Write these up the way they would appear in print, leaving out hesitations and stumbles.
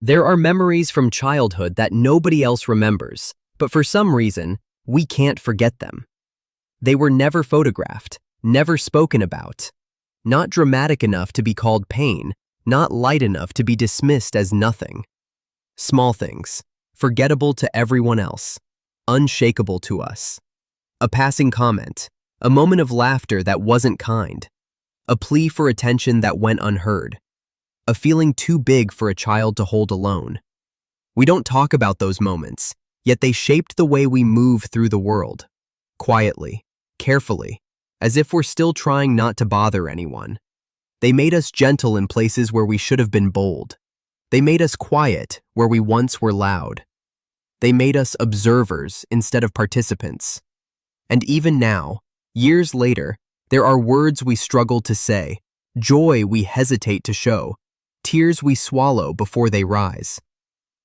There are memories from childhood that nobody else remembers, but for some reason, we can't forget them. They were never photographed, never spoken about. Not dramatic enough to be called pain, not light enough to be dismissed as nothing. Small things, forgettable to everyone else, unshakable to us. A passing comment, a moment of laughter that wasn't kind, a plea for attention that went unheard, a feeling too big for a child to hold alone. We don't talk about those moments, yet they shaped the way we move through the world. Quietly, carefully, as if we're still trying not to bother anyone. They made us gentle in places where we should have been bold. They made us quiet where we once were loud. They made us observers instead of participants. And even now, years later, there are words we struggle to say, joy we hesitate to show, tears we swallow before they rise.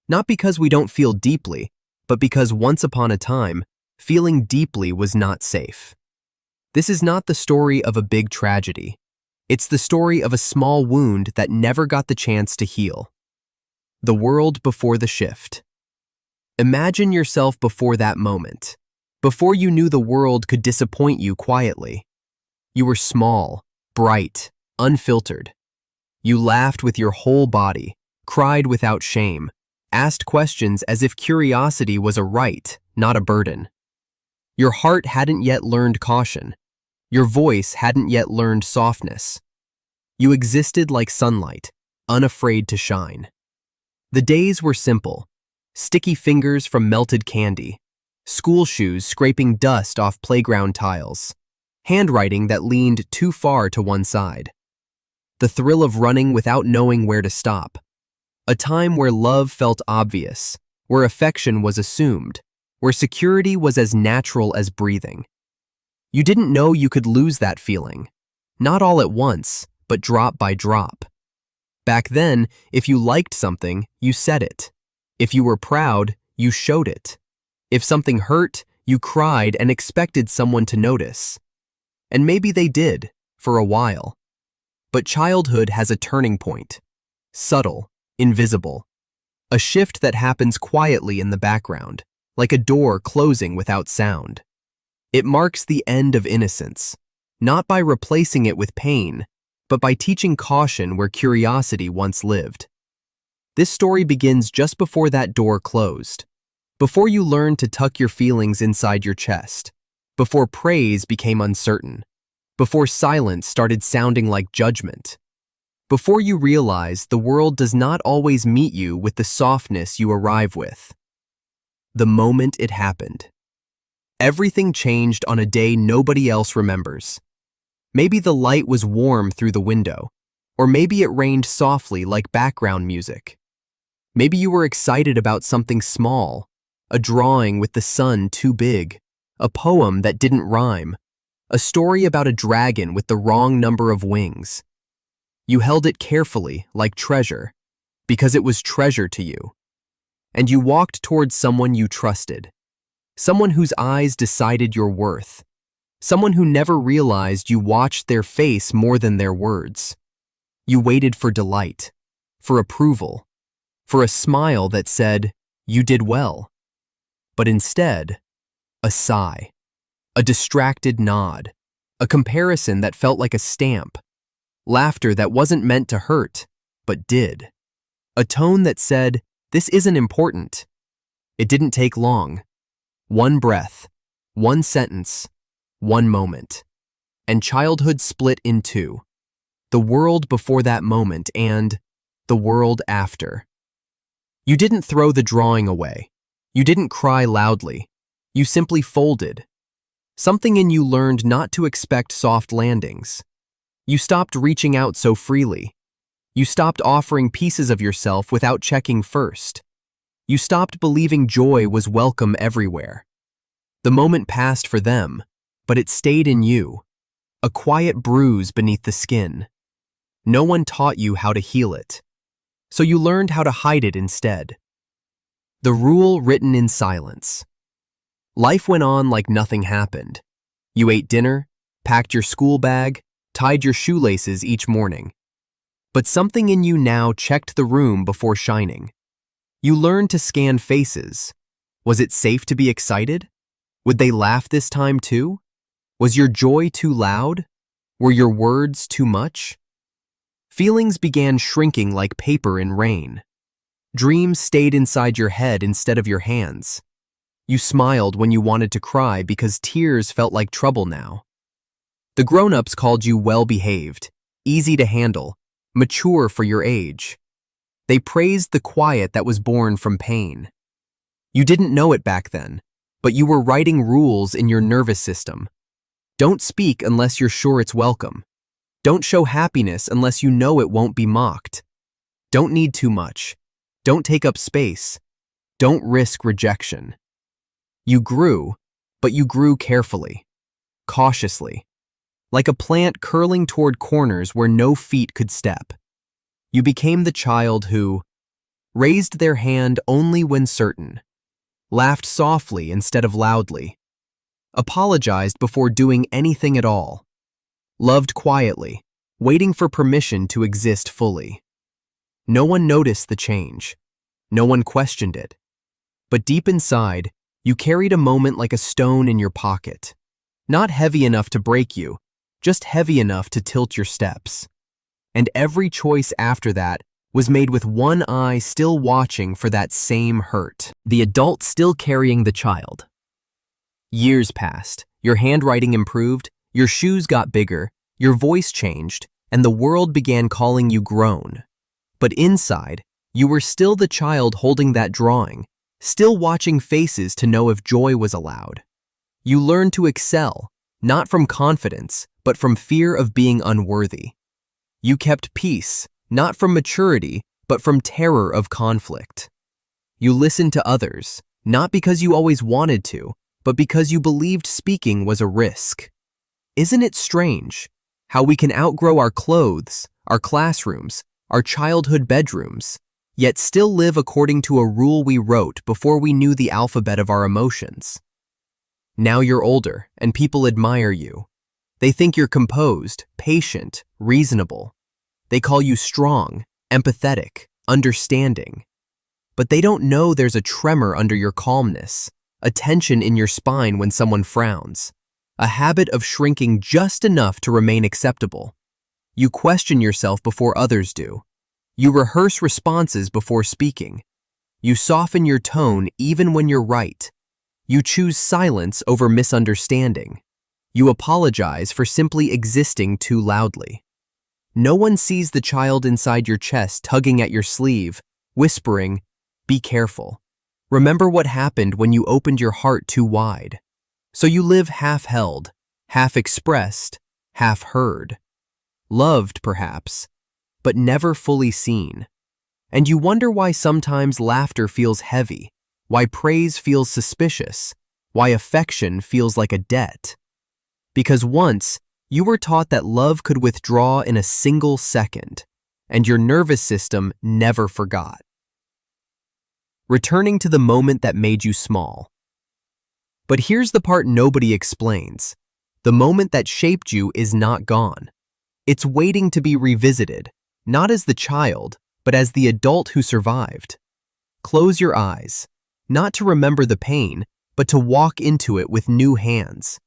Not because we don't feel deeply, but because once upon a time, feeling deeply was not safe. This is not the story of a big tragedy. It's the story of a small wound that never got the chance to heal. The world before the shift. Imagine yourself before that moment, before you knew the world could disappoint you quietly. You were small, bright, unfiltered. You laughed with your whole body, cried without shame, asked questions as if curiosity was a right, not a burden. Your heart hadn't yet learned caution. Your voice hadn't yet learned softness. You existed like sunlight, unafraid to shine. The days were simple. Sticky fingers from melted candy, school shoes scraping dust off playground tiles, handwriting that leaned too far to one side. The thrill of running without knowing where to stop. A time where love felt obvious, where affection was assumed, where security was as natural as breathing. You didn't know you could lose that feeling. Not all at once, but drop by drop. Back then, if you liked something, you said it. If you were proud, you showed it. If something hurt, you cried and expected someone to notice. And maybe they did, for a while. But childhood has a turning point. Subtle, invisible. A shift that happens quietly in the background, like a door closing without sound. It marks the end of innocence, not by replacing it with pain, but by teaching caution where curiosity once lived. This story begins just before that door closed, before you learned to tuck your feelings inside your chest, before praise became uncertain, before silence started sounding like judgment, before you realized the world does not always meet you with the softness you arrive with. The moment it happened. Everything changed on a day nobody else remembers. Maybe the light was warm through the window, or maybe it rained softly like background music. Maybe you were excited about something small, a drawing with the sun too big, a poem that didn't rhyme, a story about a dragon with the wrong number of wings. You held it carefully, like treasure, because it was treasure to you. And you walked towards someone you trusted, someone whose eyes decided your worth, someone who never realized you watched their face more than their words. You waited for delight, for approval, for a smile that said, "You did well." But instead, a sigh, a distracted nod, a comparison that felt like a stamp, laughter that wasn't meant to hurt, but did, a tone that said, "This isn't important." It didn't take long. One breath, one sentence, one moment, and childhood split in two. The world before that moment and the world after. You didn't throw the drawing away. You didn't cry loudly. You simply folded. Something in you learned not to expect soft landings. You stopped reaching out so freely. You stopped offering pieces of yourself without checking first. You stopped believing joy was welcome everywhere. The moment passed for them, but it stayed in you, a quiet bruise beneath the skin. No one taught you how to heal it, so you learned how to hide it instead. The rule written in silence. Life went on like nothing happened. You ate dinner, packed your school bag, tied your shoelaces each morning. But something in you now checked the room before shining. You learned to scan faces. Was it safe to be excited? Would they laugh this time too? Was your joy too loud? Were your words too much? Feelings began shrinking like paper in rain. Dreams stayed inside your head instead of your hands. You smiled when you wanted to cry because tears felt like trouble now. The grown-ups called you well-behaved, easy to handle, mature for your age. They praised the quiet that was born from pain. You didn't know it back then, but you were writing rules in your nervous system. Don't speak unless you're sure it's welcome. Don't show happiness unless you know it won't be mocked. Don't need too much. Don't take up space. Don't risk rejection. You grew, but you grew carefully, cautiously, like a plant curling toward corners where no feet could step. You became the child who raised their hand only when certain, laughed softly instead of loudly, apologized before doing anything at all, loved quietly, waiting for permission to exist fully. No one noticed the change. No one questioned it. But deep inside, you carried a moment like a stone in your pocket. Not heavy enough to break you, just heavy enough to tilt your steps. And every choice after that was made with one eye still watching for that same hurt. The adult still carrying the child. Years passed. Your handwriting improved, your shoes got bigger, your voice changed, and the world began calling you grown. But inside, you were still the child holding that drawing, still watching faces to know if joy was allowed. You learned to excel, not from confidence, but from fear of being unworthy. You kept peace, not from maturity, but from terror of conflict. You listened to others, not because you always wanted to, but because you believed speaking was a risk. Isn't it strange how we can outgrow our clothes, our classrooms, our childhood bedrooms, yet still live according to a rule we wrote before we knew the alphabet of our emotions? Now you're older, and people admire you. They think you're composed, patient, reasonable. They call you strong, empathetic, understanding. But they don't know there's a tremor under your calmness, a tension in your spine when someone frowns, a habit of shrinking just enough to remain acceptable. You question yourself before others do. You rehearse responses before speaking. You soften your tone even when you're right. You choose silence over misunderstanding. You apologize for simply existing too loudly. No one sees the child inside your chest tugging at your sleeve, whispering, "Be careful. Remember what happened when you opened your heart too wide." So you live half-held, half-expressed, half-heard. Loved, perhaps, but never fully seen. And you wonder why sometimes laughter feels heavy, why praise feels suspicious, why affection feels like a debt. Because once, you were taught that love could withdraw in a single second, and your nervous system never forgot. Returning to the moment that made you small. But here's the part nobody explains. The moment that shaped you is not gone. It's waiting to be revisited, not as the child, but as the adult who survived. Close your eyes, not to remember the pain, but to walk into it with new hands.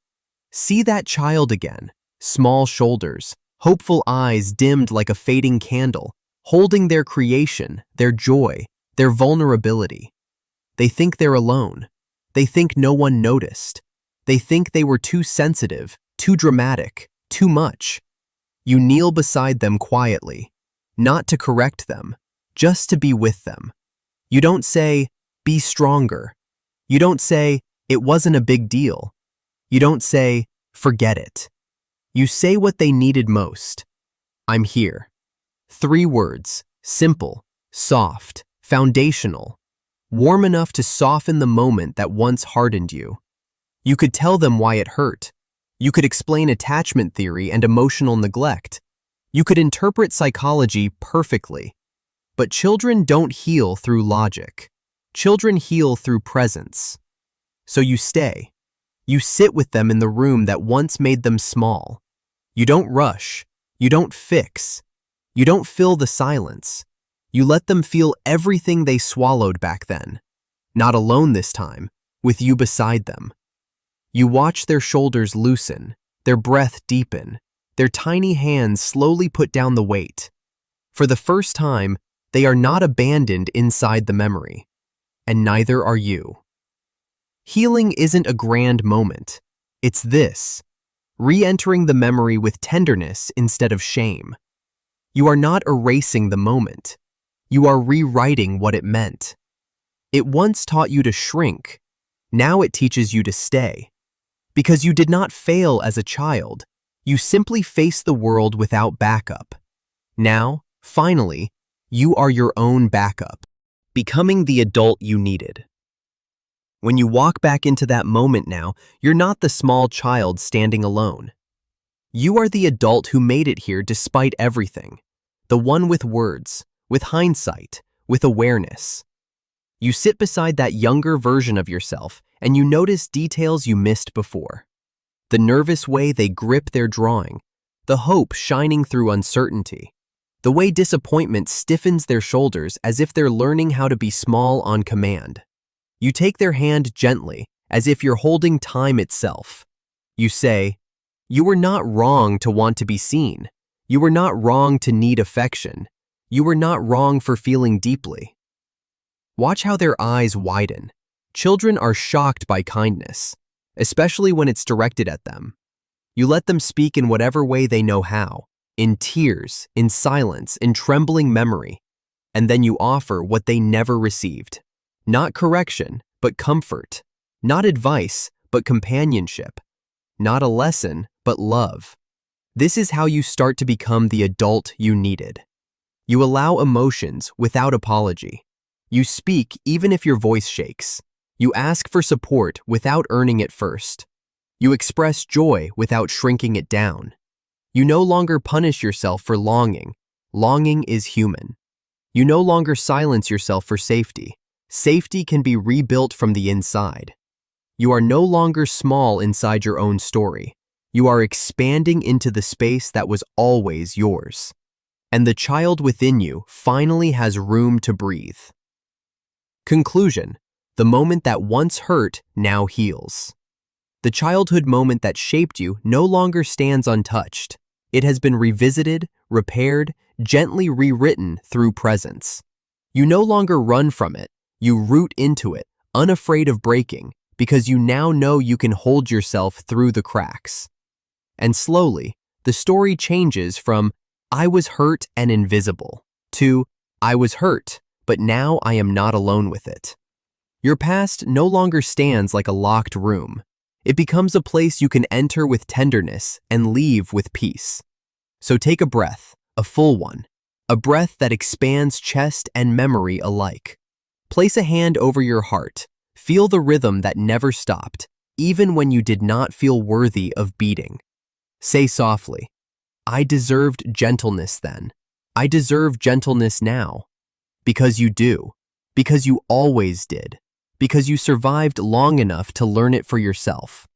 See that child again, small shoulders, hopeful eyes dimmed like a fading candle, holding their creation, their joy, their vulnerability. They think they're alone. They think no one noticed. They think they were too sensitive, too dramatic, too much. You kneel beside them quietly, not to correct them, just to be with them. You don't say, "Be stronger." You don't say, "It wasn't a big deal." You don't say, "Forget it." You say what they needed most. "I'm here." 3 words, simple, soft, foundational, warm enough to soften the moment that once hardened you. You could tell them why it hurt. You could explain attachment theory and emotional neglect. You could interpret psychology perfectly. But children don't heal through logic. Children heal through presence. So you stay. You sit with them in the room that once made them small. You don't rush. You don't fix. You don't fill the silence. You let them feel everything they swallowed back then. Not alone this time, with you beside them. You watch their shoulders loosen, their breath deepen, their tiny hands slowly put down the weight. For the first time, they are not abandoned inside the memory, and neither are you. Healing isn't a grand moment. It's this, re-entering the memory with tenderness instead of shame. You are not erasing the moment. You are rewriting what it meant. It once taught you to shrink. Now it teaches you to stay. Because you did not fail as a child. You simply faced the world without backup. Now, finally, you are your own backup, becoming the adult you needed. When you walk back into that moment now, you're not the small child standing alone. You are the adult who made it here despite everything. The one with words, with hindsight, with awareness. You sit beside that younger version of yourself and you notice details you missed before. The nervous way they grip their drawing, the hope shining through uncertainty, the way disappointment stiffens their shoulders as if they're learning how to be small on command. You take their hand gently, as if you're holding time itself. You say, "You were not wrong to want to be seen. You were not wrong to need affection. You were not wrong for feeling deeply." Watch how their eyes widen. Children are shocked by kindness, especially when it's directed at them. You let them speak in whatever way they know how, in tears, in silence, in trembling memory, and then you offer what they never received. Not correction, but comfort. Not advice, but companionship. Not a lesson, but love. This is how you start to become the adult you needed. You allow emotions without apology. You speak even if your voice shakes. You ask for support without earning it first. You express joy without shrinking it down. You no longer punish yourself for longing. Longing is human. You no longer silence yourself for safety. Safety can be rebuilt from the inside. You are no longer small inside your own story. You are expanding into the space that was always yours. And the child within you finally has room to breathe. Conclusion: the moment that once hurt now heals. The childhood moment that shaped you no longer stands untouched. It has been revisited, repaired, gently rewritten through presence. You no longer run from it. You root into it, unafraid of breaking, because you now know you can hold yourself through the cracks. And slowly, the story changes from "I was hurt and invisible" to "I was hurt, but now I am not alone with it." Your past no longer stands like a locked room. It becomes a place you can enter with tenderness and leave with peace. So take a breath, a full one, a breath that expands chest and memory alike. Place a hand over your heart. Feel the rhythm that never stopped, even when you did not feel worthy of beating. Say softly, "I deserved gentleness then. I deserve gentleness now." Because you do. Because you always did. Because you survived long enough to learn it for yourself.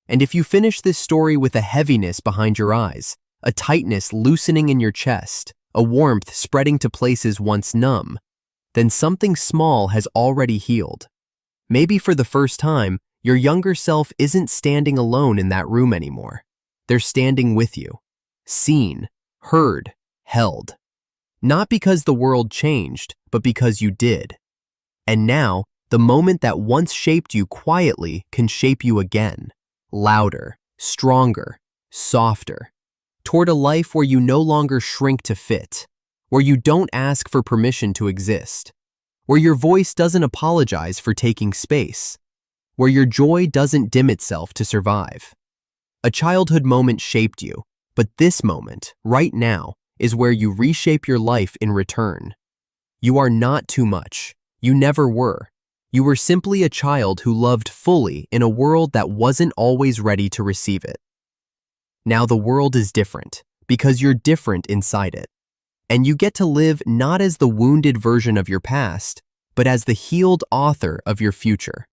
And if you finish this story with a heaviness behind your eyes, a tightness loosening in your chest, a warmth spreading to places once numb, then something small has already healed. Maybe for the first time, your younger self isn't standing alone in that room anymore. They're standing with you, seen, heard, held. Not because the world changed, but because you did. And now, the moment that once shaped you quietly can shape you again, louder, stronger, softer, toward a life where you no longer shrink to fit, where you don't ask for permission to exist, where your voice doesn't apologize for taking space, where your joy doesn't dim itself to survive. A childhood moment shaped you, but this moment, right now, is where you reshape your life in return. You are not too much. You never were. You were simply a child who loved fully in a world that wasn't always ready to receive it. Now the world is different, because you're different inside it. And you get to live not as the wounded version of your past, but as the healed author of your future.